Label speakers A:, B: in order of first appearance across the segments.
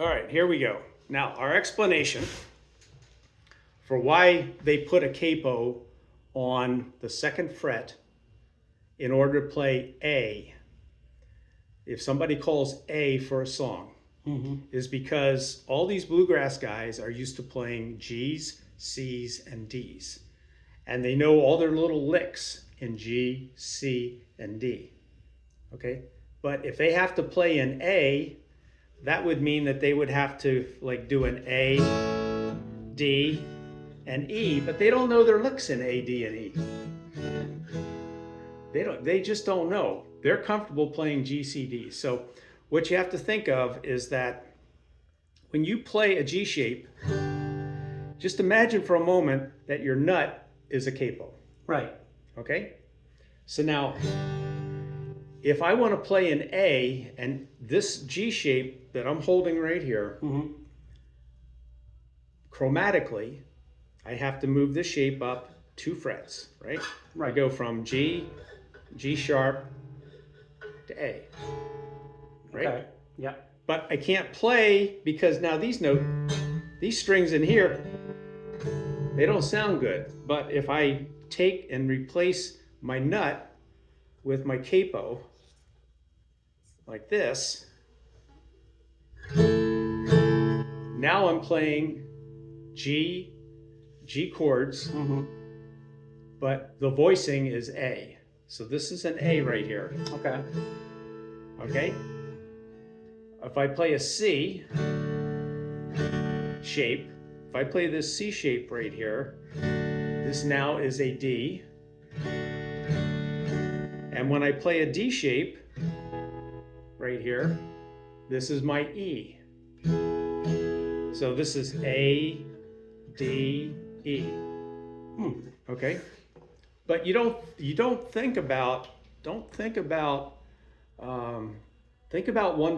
A: All right, here we go. Now, our explanation for why they put a capo on the second fret in order to play A, if somebody calls A for a song, is because all these bluegrass guys are used to playing G's, C's, and D's. And they know all their little licks in G, C, and D. Okay? But if they have to play an A, that would mean that they would have to like do an A, D, and E, but they don't know their licks in A, D, and E. They just don't know. They're comfortable playing G, C, D. So what you have to think of is that when you play a G shape, just imagine for a moment that your nut is a capo.
B: Right.
A: Okay? So now, if I want to play an A, and this G shape that I'm holding right here, chromatically, I have to move this shape up 2 frets, right? I go from G, G sharp, to A, right?
B: Okay. Yeah.
A: But I can't play because now these strings in here, they don't sound good. But if I take and replace my nut with my capo, like this, now I'm playing G chords, but the voicing is A. So this is an A right here.
B: Okay.
A: Okay? If I play a C shape, if I play this C shape right here, this now is a D. And when I play a D shape right here, this is my E. So this is A, D, E. Okay? But you don't think about 1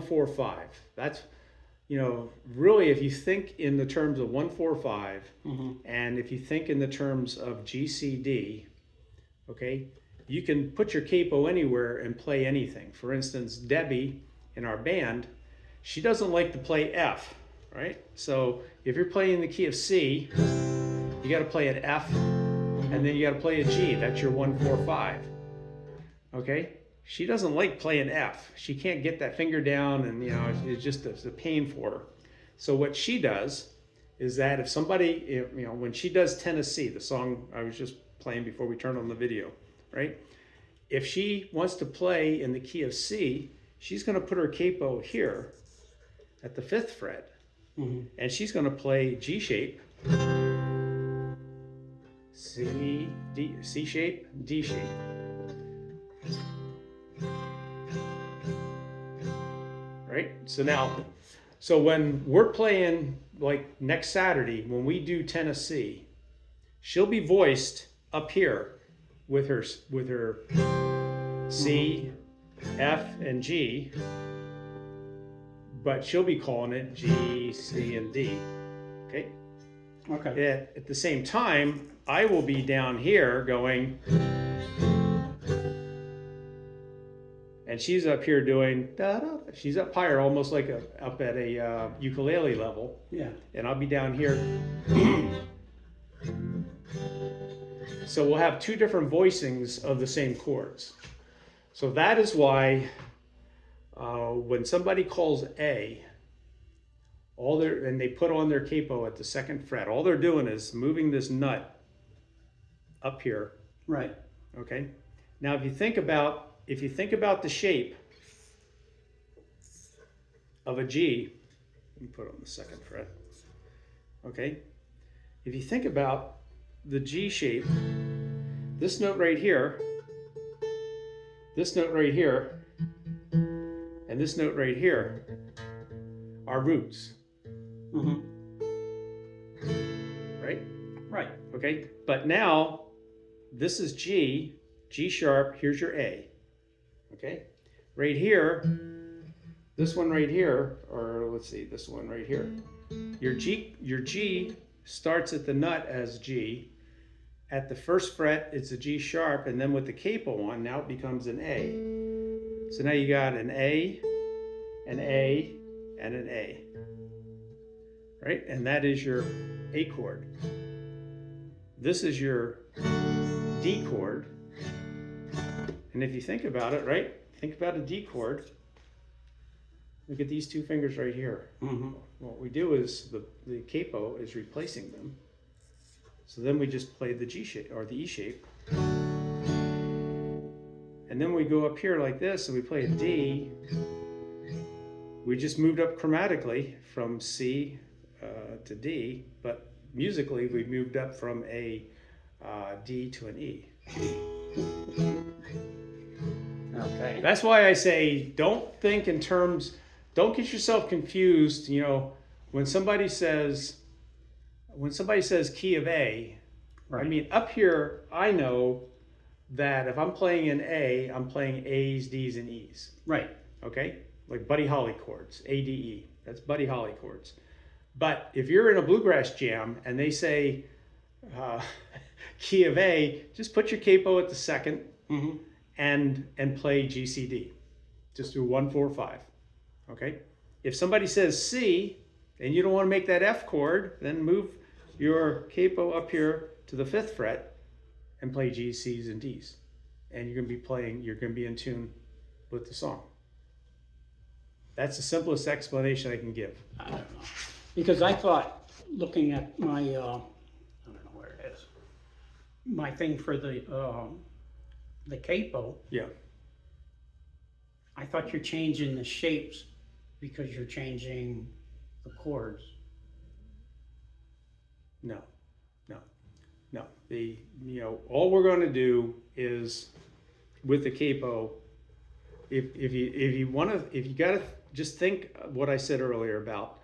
A: 4 5. That's, really, if you think in the terms of 1 4 5, and if you think in the terms of G C D, okay, you can put your capo anywhere and play anything. For instance, Debbie in our band, she doesn't like to play F, right? So if you're playing the key of C, you got to play an F, and then you got to play a G. That's your 1 4 5. Okay? She doesn't like playing F. She can't get that finger down, and it's just a pain for her. So what she does is that if somebody, when she does Tennessee, the song I was just playing before we turned on the video, right? If she wants to play in the key of C, she's going to put her capo here at the 5th fret, and she's going to play G shape, C, D, C shape, D shape. Right? So when we're playing, like next Saturday, when we do Tennessee, she'll be voiced up here with her C, F, and G, but she'll be calling it G, C, and D. Okay?
B: Okay.
A: At the same time, I will be down here going, and she's up here doing da da. She's up higher, almost like up at a ukulele level.
B: Yeah.
A: And I'll be down here. So we'll have 2 different voicings of the same chords. So that is why when somebody calls A, and they put on their capo at the 2nd fret, all they're doing is moving this nut up here.
B: Right.
A: Okay. Now, if you think about the shape of a G, let me put it on the 2nd fret. Okay. If you think about the G shape, this note right here, this note right here, and this note right here are roots. Right?
B: Right.
A: Okay. But now this is G sharp, here's your A. Okay? Right here, this one right here, or let's see, this one right here. Your G starts at the nut as G. At the 1st fret, it's a G sharp, and then with the capo on, now it becomes an A. So now you got an A, an A, and an A. right? And that is your A chord. This is your D chord. And if you think about it, right? Think about a D chord. Look at these two fingers right here.
B: Mm-hmm.
A: What we do is the capo is replacing them. So then we just play the G shape or the E shape. And then we go up here like this and we play a D. We just moved up chromatically from C to D, but musically we moved up from a D to an E.
B: Okay.
A: That's why I say don't think in terms, don't get yourself confused. You know, when somebody says key of A,
B: Right.
A: I mean up here I know that if I'm playing an A, I'm playing A's, D's, and E's.
B: Right.
A: Okay, like Buddy Holly chords, A, D, E. That's Buddy Holly chords. But if you're in a bluegrass jam and they say key of A, just put your capo at the second.
B: Mm-hmm.
A: and play G, C, D. Just do 1, 4, 5. Okay? If somebody says C and you don't want to make that F chord, then move your capo up here to the 5th fret and play G's, C's, and D's. And you're going to be in tune with the song. That's the simplest explanation I can give.
B: I don't know. Because I thought, looking at my, I don't know where it is, my thing for the capo,
A: Yeah.
B: I thought you're changing the shapes because you're changing the chords.
A: No. All we're going to do is with the capo, if you got to just think of what I said earlier about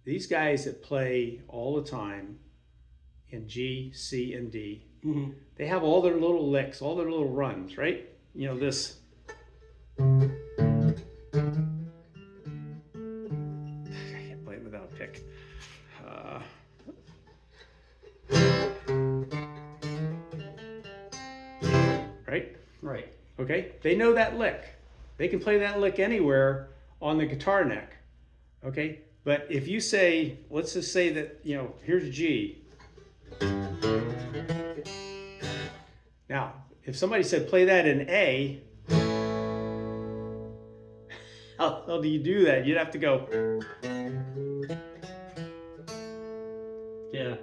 A: these guys that play all the time in G, C, and D.
B: Mm-hmm.
A: They have all their little licks, all their little runs, right? You know, this. I can't play it without a pick. Right?
B: Right.
A: Okay? They know that lick. They can play that lick anywhere on the guitar neck. Okay? But if you say, let's just say that, you know, here's G. Now, if somebody said play that in A, how do you do that? You'd have to go.
B: Yeah.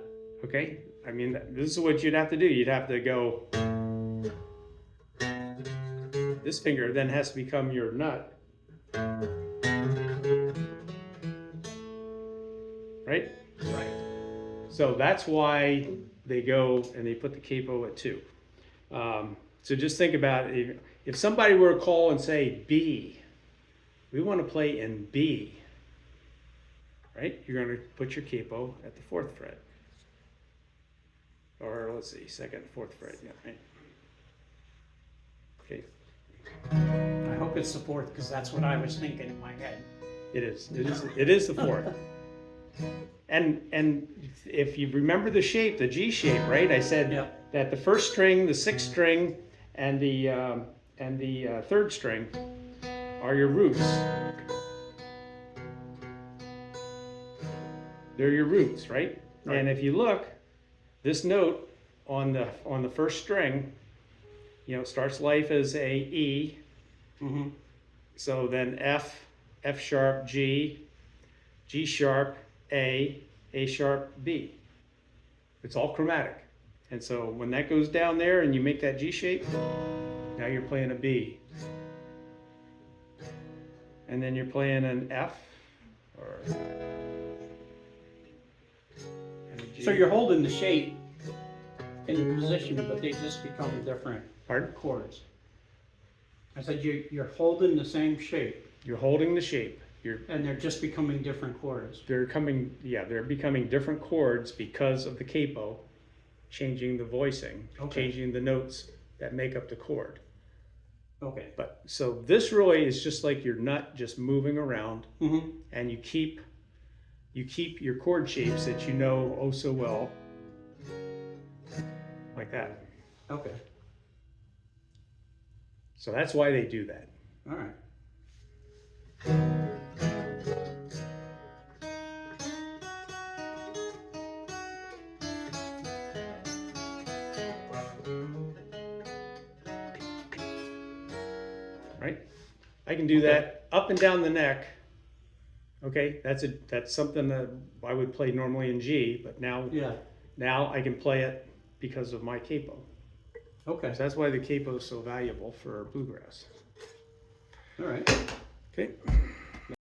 A: Okay? I mean, this is what you'd have to do. You'd have to go. This finger then has to become your nut. Right?
B: Right.
A: So that's why they go and they put the capo at 2. So just think about it. If somebody were to call and say B, we want to play in B, right? You're going to put your capo at the 4th fret. Or let's see, 2nd, 4th fret. Yeah, right. Okay.
B: I hope it's the 4th because that's what I was thinking in my head.
A: It is the 4th. And if you remember the shape, the G shape, right? I said that the 1st string, the 6th string, and the 3rd string are your roots. They're your roots, right? And if you look, this note on the 1st string, you know, starts life as a E.
B: Mm-hmm.
A: So then F sharp, G sharp, A sharp, B. It's all chromatic. And so when that goes down there and you make that G shape, now you're playing a B. And then you're playing an F or and a G.
B: So you're holding the shape in position, but they just become different chords. I said you're holding the same shape.
A: You're holding the shape.
B: And they're just becoming different chords.
A: They're becoming different chords because of the capo, changing the voicing, changing the notes that make up the chord.
B: Okay.
A: But so this really is just like your nut just moving around, and you keep your chord shapes that you know oh so well, like that.
B: Okay.
A: So that's why they do that.
B: All right.
A: right? I can do that up and down the neck. Okay, that's something that I would play normally in G, but now I can play it because of my capo.
B: Okay.
A: So that's why the capo is so valuable for bluegrass.
B: All right.
A: Okay.